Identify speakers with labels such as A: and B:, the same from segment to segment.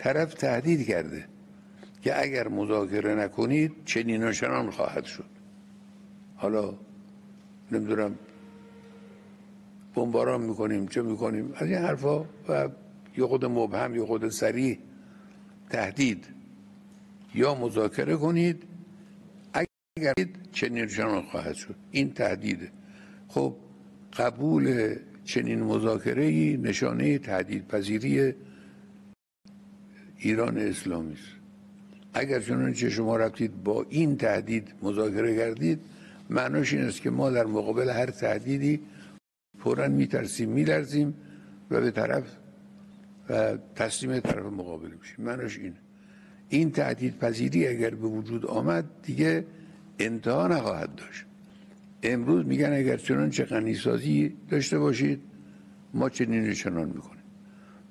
A: طرف تهدید کرده که اگر مذاکره نکنید چنین و چنان خواهد شد. حالا نمیدونم بمباران میکنیم چه میکنیم، از این حرفا، و یه خود مبهم یه خود صریح تهدید، یا مذاکره کنید اگر چنین و چنان خواهد شد. این تهدیده. خب قبول چنین مذاکره‌ای نشانه تهدید پذیری ایران اسلامی است. اگر چنانچه شما رفتید با این تهدید مذاکره کردید، معناش این است که ما در مقابل هر تهدیدی فوراً میترسیم، میلرزیم و به طرف و تسلیم طرف مقابل میشیم. معناش اینه. این تهدید پذیری اگر به وجود آمد دیگه انتها نخواهد داشت. امروز میگن اگر چنانچه غنیسازی داشته باشید ما چنین و چنان میکنیم.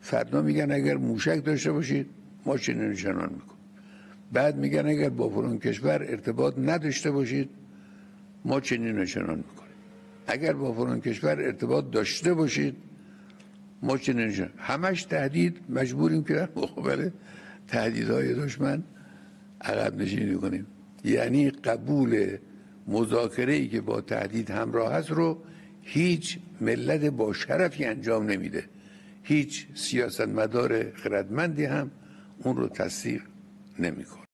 A: فردا میگن اگر موشک داشته باشید ما چنین و چنان میکنیم. بعد میگن اگر با فلان کشور ارتباط نداشته باشید ما چنین و چنان میکنیم. اگر با فلان کشور ارتباط داشته باشید ما چنین و چنان. همش تهدید. مجبوریم که در مقابل تهدیدهای دشمن عقب نشینی کنیم. یعنی قبول مذاکره‌ای که با تهدید همراه است رو هیچ ملت با شرفی انجام نمیده. هیچ سیاستمدار خردمندی هم اون رو تصدیق نمیکنه.